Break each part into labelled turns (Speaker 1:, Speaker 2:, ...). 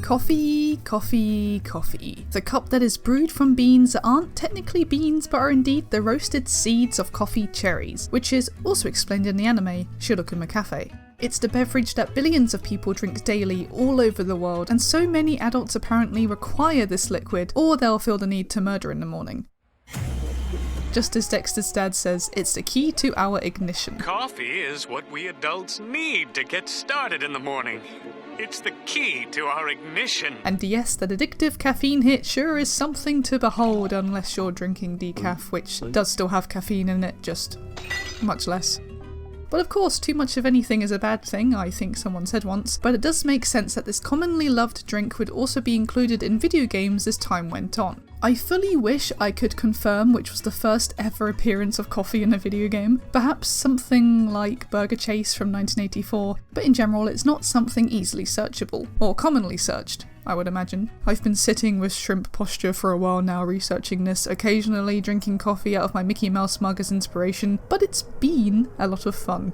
Speaker 1: Coffee, coffee, coffee. The cup that is brewed from beans that aren't technically beans but are indeed the roasted seeds of coffee cherries, which is also explained in the anime Shirokuma Cafe. It's the beverage that billions of people drink daily all over the world, and so many adults apparently require this liquid or they'll feel the need to murder in the morning. Just as Dexter's dad says, it's the key to our ignition.
Speaker 2: Coffee is what we adults need to get started in the morning. It's the key to our ignition.
Speaker 1: And yes, that addictive caffeine hit sure is something to behold, unless you're drinking decaf, which does still have caffeine in it, just much less. But of course, too much of anything is a bad thing, I think someone said once, but it does make sense that this commonly loved drink would also be included in video games as time went on. I fully wish I could confirm which was the first ever appearance of coffee in a video game, perhaps something like Burger Chase from 1984, but in general it's not something easily searchable, or commonly searched, I would imagine. I've been sitting with shrimp posture for a while now researching this, occasionally drinking coffee out of my Mickey Mouse mug as inspiration, but it's been a lot of fun.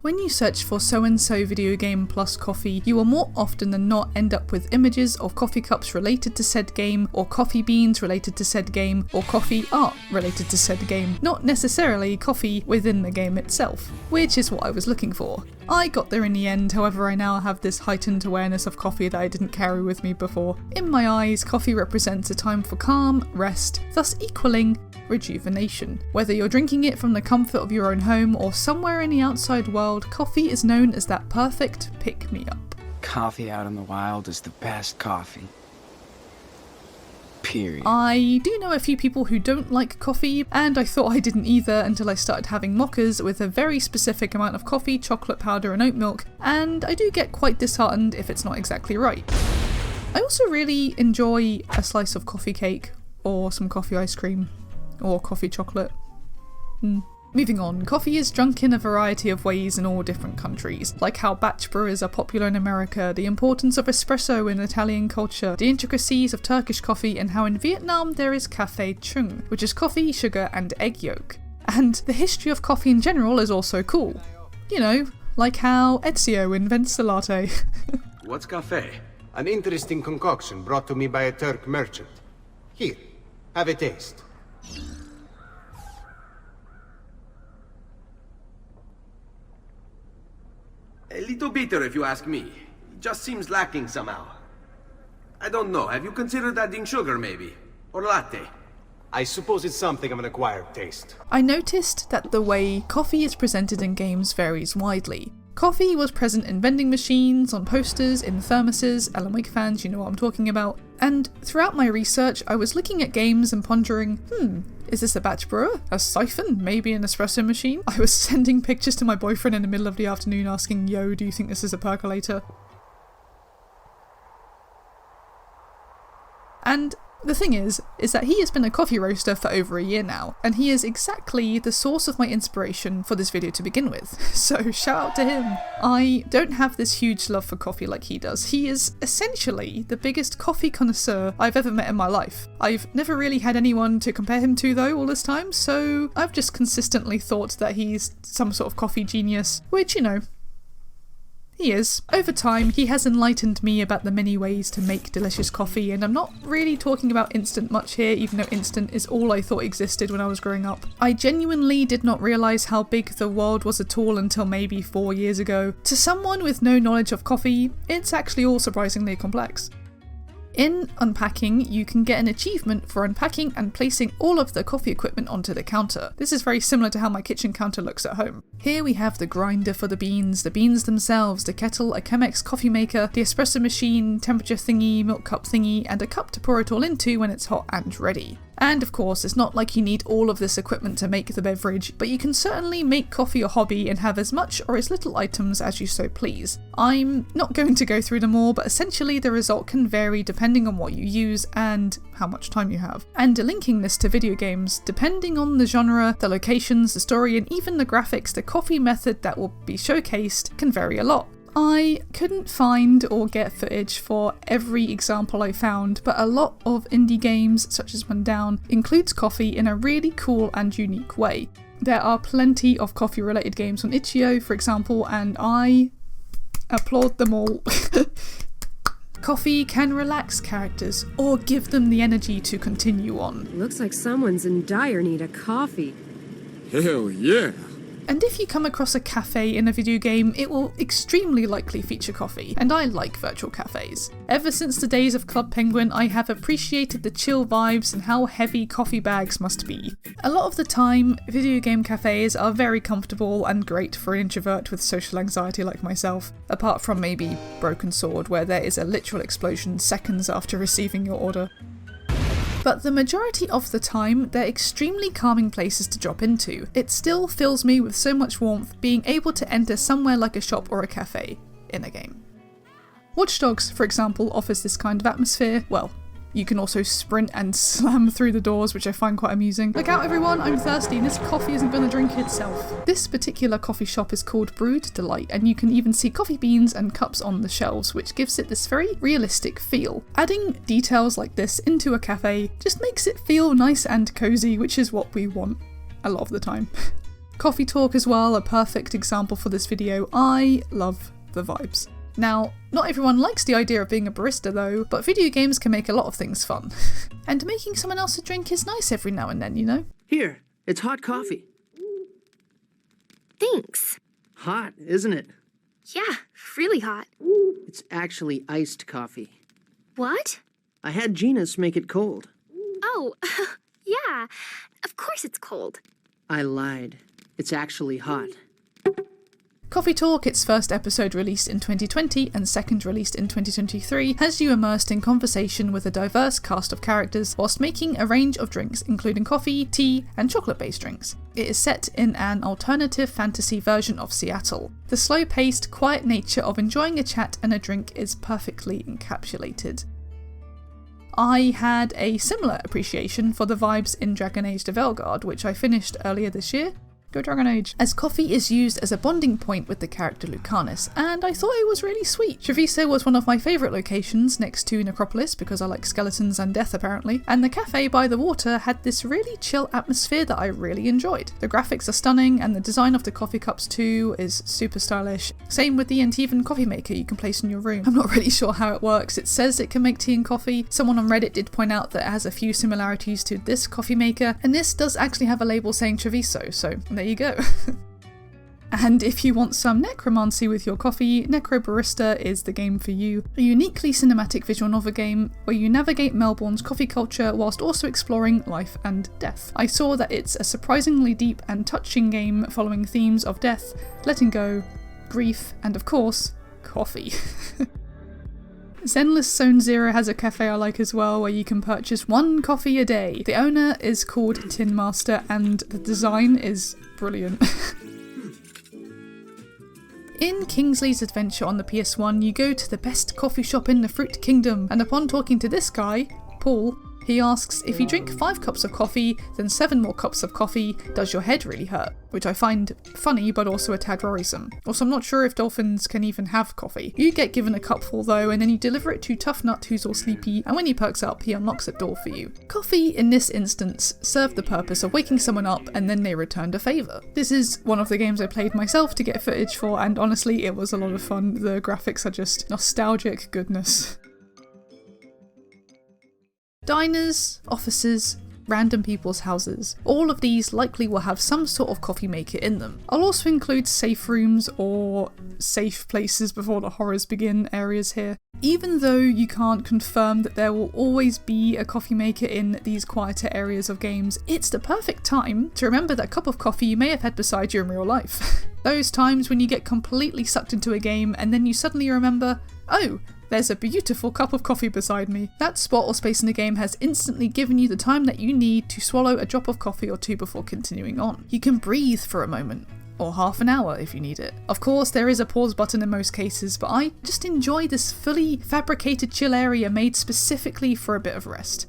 Speaker 1: When you search for so-and-so video game plus coffee, you will more often than not end up with images of coffee cups related to said game, or coffee beans related to said game, or coffee art related to said game, not necessarily coffee within the game itself, which is what I was looking for. I got there in the end, however I now have this heightened awareness of coffee that I didn't carry with me before. In my eyes, coffee represents a time for calm, rest, thus equaling rejuvenation. Whether you're drinking it from the comfort of your own home or somewhere in the outside world, coffee is known as that perfect pick-me-up.
Speaker 3: Coffee out in the wild is the best coffee. Period.
Speaker 1: I do know a few people who don't like coffee, and I thought I didn't either until I started having mochas with a very specific amount of coffee, chocolate powder and oat milk, and I do get quite disheartened if it's not exactly right. I also really enjoy a slice of coffee cake, or some coffee ice cream, or coffee chocolate. Moving on, coffee is drunk in a variety of ways in all different countries, like how batch brewers are popular in America, the importance of espresso in Italian culture, the intricacies of Turkish coffee, and how in Vietnam there is café chung, which is coffee, sugar and egg yolk. And the history of coffee in general is also cool. You know, like how Ezio invents the latte.
Speaker 4: What's café? An interesting concoction brought to me by a Turk merchant. Here, have a taste.
Speaker 5: A little bitter if you ask me. It just seems lacking somehow. I don't know, have you considered adding sugar maybe? Or latte?
Speaker 4: I suppose it's something of an acquired taste.
Speaker 1: I noticed that the way coffee is presented in games varies widely. Coffee was present in vending machines, on posters, in thermoses, Alan Wake fans, you know what I'm talking about, and throughout my research I was looking at games and pondering, is this a batch brewer? A siphon? Maybe an espresso machine? I was sending pictures to my boyfriend in the middle of the afternoon asking, yo, do you think this is a percolator? And the thing is that he has been a coffee roaster for over a year now, and he is exactly the source of my inspiration for this video to begin with, so shout out to him. I don't have this huge love for coffee like he does. He is essentially the biggest coffee connoisseur I've ever met in my life. I've never really had anyone to compare him to though all this time, so I've just consistently thought that he's some sort of coffee genius, which, you know, he is. Over time, he has enlightened me about the many ways to make delicious coffee, and I'm not really talking about instant much here, even though instant is all I thought existed when I was growing up. I genuinely did not realise how big the world was at all until maybe 4 years ago. To someone with no knowledge of coffee, it's actually all surprisingly complex. In unpacking, you can get an achievement for unpacking and placing all of the coffee equipment onto the counter. This is very similar to how my kitchen counter looks at home. Here we have the grinder for the beans themselves, the kettle, a Chemex coffee maker, the espresso machine, temperature thingy, milk cup thingy, and a cup to pour it all into when it's hot and ready. And of course, it's not like you need all of this equipment to make the beverage, but you can certainly make coffee a hobby and have as much or as little items as you so please. I'm not going to go through them all, but essentially the result can vary depending on what you use and how much time you have. And linking this to video games, depending on the genre, the locations, the story, and even the graphics, the coffee method that will be showcased can vary a lot. I couldn't find or get footage for every example I found, but a lot of indie games, such as One Down, includes coffee in a really cool and unique way. There are plenty of coffee related games on itch.io, for example, and I Applaud them all. Coffee can relax characters or give them the energy to continue on.
Speaker 6: Looks like someone's in dire need of coffee.
Speaker 7: Hell yeah!
Speaker 1: And if you come across a cafe in a video game, it will extremely likely feature coffee, and I like virtual cafes. Ever since the days of Club Penguin, I have appreciated the chill vibes and how heavy coffee bags must be. A lot of the time, video game cafes are very comfortable and great for an introvert with social anxiety like myself, apart from maybe Broken Sword, where there is a literal explosion seconds after receiving your order. But the majority of the time, they're extremely calming places to drop into. It still fills me with so much warmth being able to enter somewhere like a shop or a cafe in a game. Watch Dogs, for example, offers this kind of atmosphere. Well, you can also sprint and slam through the doors, which I find quite amusing. Look out everyone, I'm thirsty and this coffee isn't going to drink itself. This particular coffee shop is called Brew-tiful, and you can even see coffee beans and cups on the shelves, which gives it this very realistic feel. Adding details like this into a cafe just makes it feel nice and cozy, which is what we want a lot of the time. Coffee talk as well, a perfect example for this video. I love the vibes. Now, not everyone likes the idea of being a barista though, but video games can make a lot of things fun. And making someone else a drink is nice every now and then, you know?
Speaker 8: Here, it's hot coffee.
Speaker 9: Thanks.
Speaker 8: Hot, isn't it?
Speaker 9: Yeah, really hot.
Speaker 8: It's actually iced coffee.
Speaker 9: What?
Speaker 8: I had Genus make it cold.
Speaker 9: Oh, yeah. Of course it's cold.
Speaker 8: I lied. It's actually hot.
Speaker 1: Coffee Talk, its first episode released in 2020 and second released in 2023, has you immersed in conversation with a diverse cast of characters whilst making a range of drinks including coffee, tea and chocolate-based drinks. It is set in an alternative fantasy version of Seattle. The slow-paced, quiet nature of enjoying a chat and a drink is perfectly encapsulated. I had a similar appreciation for the vibes in Dragon Age: The Veilguard, which I finished earlier this year. Go Dragon Age. As coffee is used as a bonding point with the character Lucanus, and I thought it was really sweet. Treviso was one of my favourite locations next to Necropolis because I like skeletons and death apparently, and the cafe by the water had this really chill atmosphere that I really enjoyed. The graphics are stunning and the design of the coffee cups too is super stylish. Same with the Antivan coffee maker you can place in your room. I'm not really sure how it works. It says it can make tea and coffee. Someone on Reddit did point out that it has a few similarities to this coffee maker, and this does actually have a label saying Treviso, so there you go. And if you want some necromancy with your coffee, Necrobarista is the game for you. A uniquely cinematic visual novel game where you navigate Melbourne's coffee culture whilst also exploring life and death. I saw that it's a surprisingly deep and touching game following themes of death, letting go, grief, and of course, coffee. Zenless Zone Zero has a cafe I like as well, where you can purchase 1 coffee a day. The owner is called Tin Master and the design is brilliant. In Kingsley's Adventure on the PS1, you go to the best coffee shop in the Fruit Kingdom, and upon talking to this guy, Paul, he asks, if you drink 5 cups of coffee, then 7 more cups of coffee, does your head really hurt? Which I find funny, but also a tad worrisome. Also, I'm not sure if dolphins can even have coffee. You get given a cupful though, and then you deliver it to Tough Nut, who's all sleepy, and when he perks up, he unlocks a door for you. Coffee, in this instance, served the purpose of waking someone up, and then they returned a favour. This is one of the games I played myself to get footage for, and honestly, it was a lot of fun. The graphics are just nostalgic goodness. Diners, offices, random people's houses. All of these likely will have some sort of coffee maker in them. I'll also include safe rooms or safe places before the horrors begin areas here. Even though you can't confirm that there will always be a coffee maker in these quieter areas of games, it's the perfect time to remember that cup of coffee you may have had beside you in real life. Those times when you get completely sucked into a game and then you suddenly remember, oh, there's a beautiful cup of coffee beside me. That spot or space in the game has instantly given you the time that you need to swallow a drop of coffee or 2 before continuing on. You can breathe for a moment, or half an hour if you need it. Of course, there is a pause button in most cases, but I just enjoy this fully fabricated chill area made specifically for a bit of rest.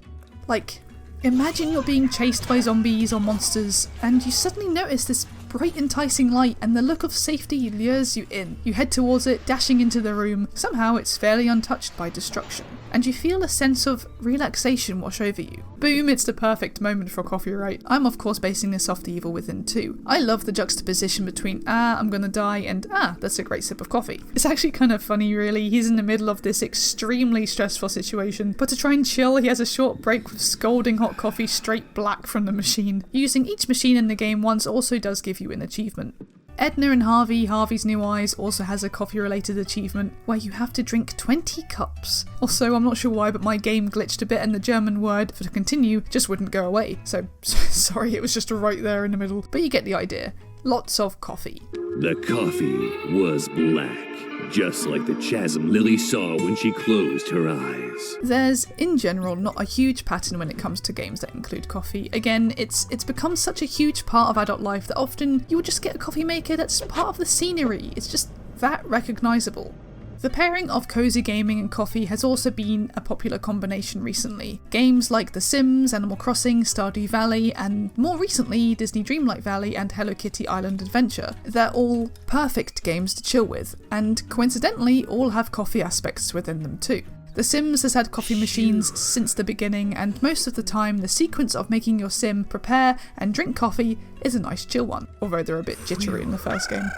Speaker 1: Like, imagine you're being chased by zombies or monsters, and you suddenly notice this bright enticing light and the look of safety lures you in. You head towards it, dashing into the room. Somehow it's fairly untouched by destruction. and you feel a sense of relaxation wash over you. Boom, it's the perfect moment for coffee, right? I'm of course basing this off The Evil Within 2. I love the juxtaposition between I'm gonna die and that's a great sip of coffee. It's actually kind of funny really, he's in the middle of this extremely stressful situation, but to try and chill he has a short break with scalding hot coffee straight black from the machine. Using each machine in the game once also does give you an achievement. Edna and Harvey's New Eyes, also has a coffee-related achievement where you have to drink 20 cups. Also, I'm not sure why, but my game glitched a bit and the German word for to continue just wouldn't go away. So, sorry, it was just right there in the middle. But you get the idea. Lots of coffee.
Speaker 10: The coffee was black, just like the chasm Lily saw when she closed her eyes.
Speaker 1: There's, in general, not a huge pattern when it comes to games that include coffee. Again, it's become such a huge part of adult life that often you would just get a coffee maker that's part of the scenery. It's just that recognisable. The pairing of cozy gaming and coffee has also been a popular combination recently. Games like The Sims, Animal Crossing, Stardew Valley, and more recently Disney Dreamlight Valley and Hello Kitty Island Adventure. They're all perfect games to chill with, and coincidentally all have coffee aspects within them too. The Sims has had coffee machines since the beginning, and most of the time the sequence of making your sim prepare and drink coffee is a nice chill one, although they're a bit jittery in the first game.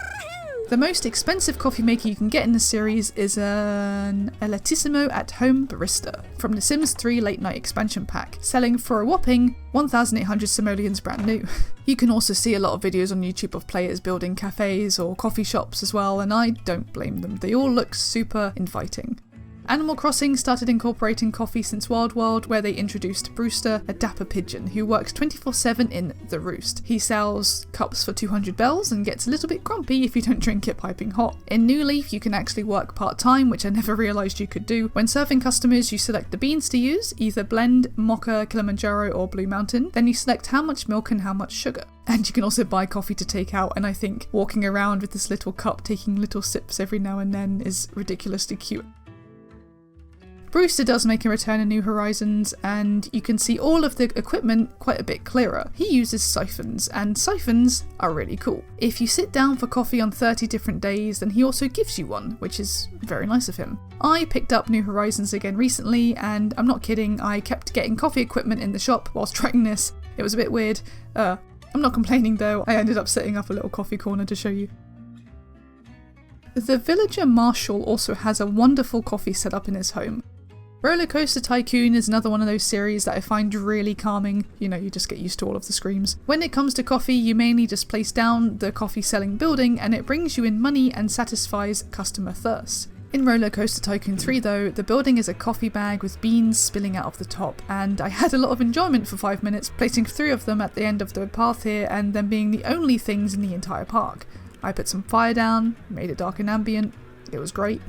Speaker 1: The most expensive coffee maker you can get in the series is an Elatissimo at-home barista from the Sims 3 Late Night expansion pack, selling for a whopping 1,800 simoleons brand new. You can also see a lot of videos on YouTube of players building cafes or coffee shops as well, and I don't blame them. They all look super inviting. Animal Crossing started incorporating coffee since Wild World, where they introduced Brewster, a dapper pigeon who works 24/7 in The Roost. He sells cups for 200 bells and gets a little bit grumpy if you don't drink it piping hot. In New Leaf, you can actually work part-time, which I never realised you could do. When serving customers, you select the beans to use, either blend, mocha, Kilimanjaro or Blue Mountain. Then you select how much milk and how much sugar. And you can also buy coffee to take out, and I think walking around with this little cup taking little sips every now and then is ridiculously cute. Brewster does make a return in New Horizons, and you can see all of the equipment quite a bit clearer. He uses siphons, and siphons are really cool. If you sit down for coffee on 30 different days, then he also gives you one, which is very nice of him. I picked up New Horizons again recently, and I'm not kidding, I kept getting coffee equipment in the shop whilst trying this. It was a bit weird. I'm not complaining though, I ended up setting up a little coffee corner to show you. The villager Marshall also has a wonderful coffee setup in his home. Roller Coaster Tycoon is another one of those series that I find really calming. You know, you just get used to all of the screams. When it comes to coffee, you mainly just place down the coffee selling building and it brings you in money and satisfies customer thirst. In Roller Coaster Tycoon 3 though, the building is a coffee bag with beans spilling out of the top, and I had a lot of enjoyment for 5 minutes, placing 3 of them at the end of the path here and them being the only things in the entire park. I put some fire down, made it dark and ambient, it was great.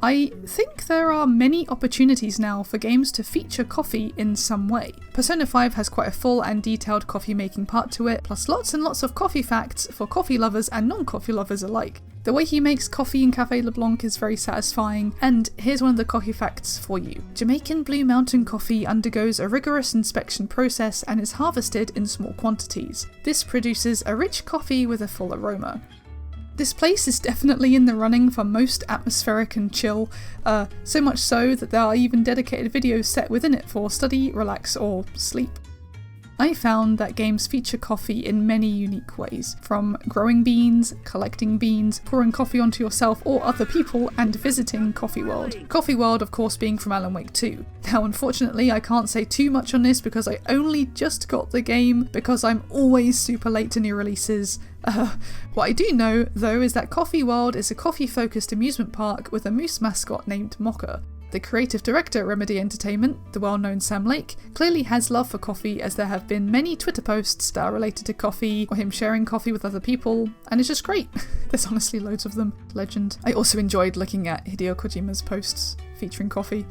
Speaker 1: I think there are many opportunities now for games to feature coffee in some way. Persona 5 has quite a full and detailed coffee making part to it, plus lots and lots of coffee facts for coffee lovers and non-coffee lovers alike. The way he makes coffee in Café LeBlanc is very satisfying, and here's one of the coffee facts for you. Jamaican Blue Mountain coffee undergoes a rigorous inspection process and is harvested in small quantities. This produces a rich coffee with a full aroma. This place is definitely in the running for most atmospheric and chill, so much so that there are even dedicated videos set within it for study, relax, or sleep. I found that games feature coffee in many unique ways, from growing beans, collecting beans, pouring coffee onto yourself or other people, and visiting Coffee World. Coffee World, of course, being from Alan Wake 2. Now, unfortunately, I can't say too much on this because I only just got the game, because I'm always super late to new releases. What I do know, though, is that Coffee World is a coffee-focused amusement park with a moose mascot named Mocha. The creative director at Remedy Entertainment, the well-known Sam Lake, clearly has love for coffee, as there have been many Twitter posts that are related to coffee or him sharing coffee with other people, and it's just great. There's honestly loads of them. Legend. I also enjoyed looking at Hideo Kojima's posts featuring coffee.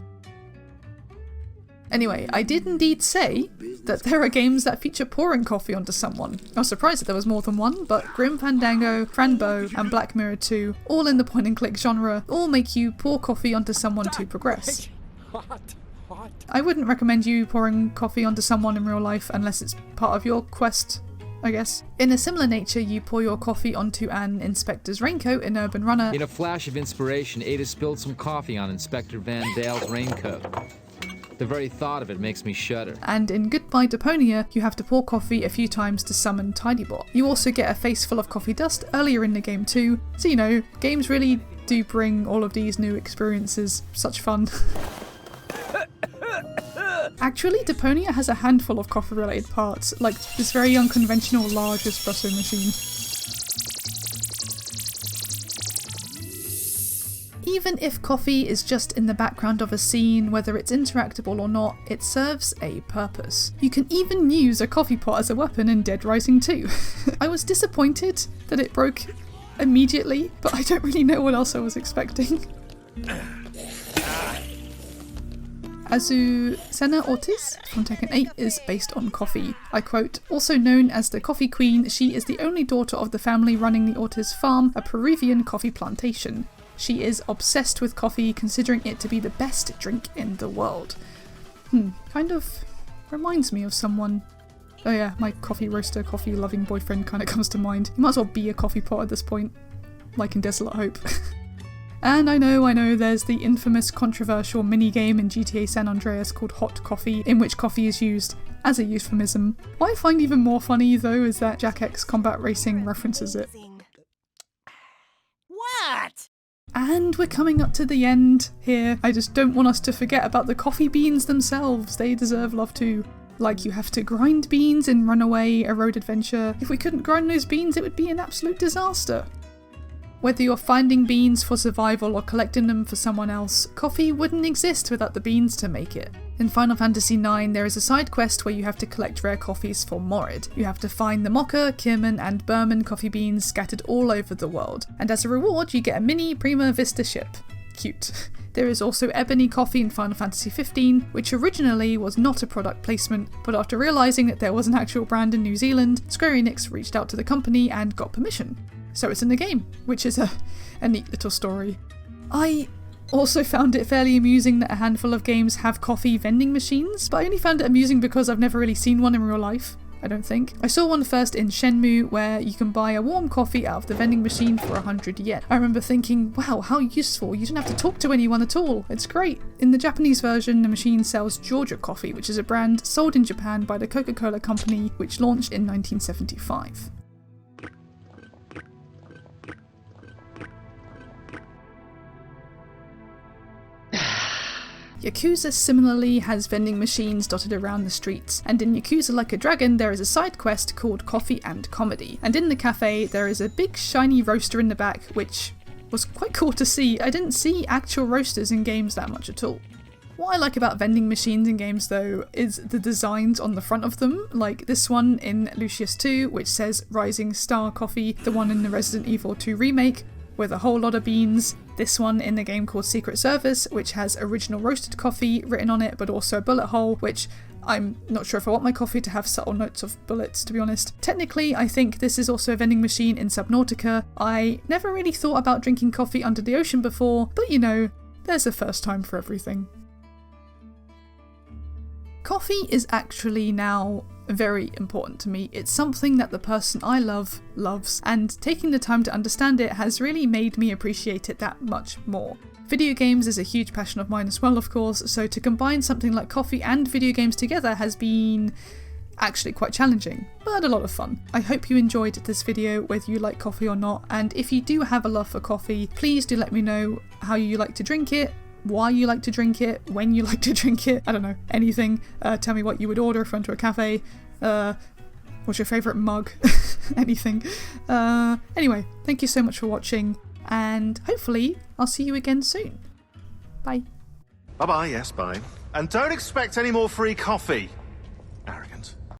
Speaker 1: Anyway, I did indeed say that there are games that feature pouring coffee onto someone. I was surprised that there was more than one, but Grim Fandango, Franbo, and Black Mirror 2, all in the point-and-click genre, all make you pour coffee onto someone to progress. I wouldn't recommend you pouring coffee onto someone in real life unless it's part of your quest I guess. In a similar nature, you pour your coffee onto an inspector's raincoat in Urban Runner.
Speaker 11: In a flash of inspiration, Ada spilled some coffee on Inspector Van Dale's raincoat. The very thought of it makes me shudder.
Speaker 1: And in Goodbye Deponia, you have to pour coffee a few times to summon Tidybot. You also get a face full of coffee dust earlier in the game too, so you know, games really do bring all of these new experiences. Such fun. Actually, Deponia has a handful of coffee-related parts, like this very unconventional large espresso machine. Even if coffee is just in the background of a scene, whether it's interactable or not, it serves a purpose. You can even use a coffee pot as a weapon in Dead Rising 2. I was disappointed that it broke immediately, but I don't really know what else I was expecting. Azucena Ortiz from Tekken 8 is based on coffee. I quote, "Also known as the Coffee Queen, she is the only daughter of the family running the Ortiz farm, a Peruvian coffee plantation. She is obsessed with coffee, considering it to be the best drink in the world." Kind of reminds me of someone. Oh yeah, my coffee roaster, coffee loving boyfriend kind of comes to mind. You might as well be a coffee pot at this point, like in Desolate Hope. And I know, there's the infamous controversial minigame in GTA San Andreas called Hot Coffee, in which coffee is used as a euphemism. What I find even more funny though is that Jack X Combat Racing references it.
Speaker 12: What?
Speaker 1: And we're coming up to the end here. I just don't want us to forget about the coffee beans themselves. They deserve love too. Like, you have to grind beans in Runaway, A Road Adventure. If we couldn't grind those beans, it would be an absolute disaster. Whether you're finding beans for survival or collecting them for someone else, coffee wouldn't exist without the beans to make it. In Final Fantasy IX, there is a side quest where you have to collect rare coffees for Morid. You have to find the Mocha, Kirman and Burman coffee beans scattered all over the world, and as a reward you get a mini Prima Vista ship. Cute. There is also Ebony Coffee in Final Fantasy XV, which originally was not a product placement, but after realising that there was an actual brand in New Zealand, Square Enix reached out to the company and got permission. So it's in the game, which is a neat little story. I also found it fairly amusing that a handful of games have coffee vending machines, but I only found it amusing because I've never really seen one in real life, I don't think. I saw one first in Shenmue where you can buy a warm coffee out of the vending machine for 100 yen. I remember thinking, wow, how useful, you don't have to talk to anyone at all, it's great. In the Japanese version, the machine sells Georgia Coffee, which is a brand sold in Japan by the Coca-Cola Company, which launched in 1975. Yakuza similarly has vending machines dotted around the streets, and in Yakuza Like a Dragon there is a side quest called Coffee and Comedy, and in the cafe there is a big shiny roaster in the back, which was quite cool to see. I didn't see actual roasters in games that much at all. What I like about vending machines in games though is the designs on the front of them, like this one in Lucius 2 which says Rising Star Coffee, the one in the Resident Evil 2 remake with a whole lot of beans, this one in the game called Secret Service which has original roasted coffee written on it but also a bullet hole, which I'm not sure if I want my coffee to have subtle notes of bullets, to be honest. Technically, I think this is also a vending machine in Subnautica. I never really thought about drinking coffee under the ocean before, but you know, there's a first time for everything. Coffee is actually now very important to me. It's something that the person I love loves, and taking the time to understand it has really made me appreciate it that much more. Video games is a huge passion of mine as well, of course, so to combine something like coffee and video games together has been actually quite challenging, but a lot of fun. I hope you enjoyed this video, whether you like coffee or not, and if you do have a love for coffee, please do let me know how you like to drink it, why you like to drink it, when you like to drink it, I don't know, anything. Tell me what you would order if you went to a cafe, what's your favourite mug, anything. Anyway, thank you so much for watching, and hopefully I'll see you again soon. Bye.
Speaker 13: Bye-bye, yes, bye. And don't expect any more free coffee.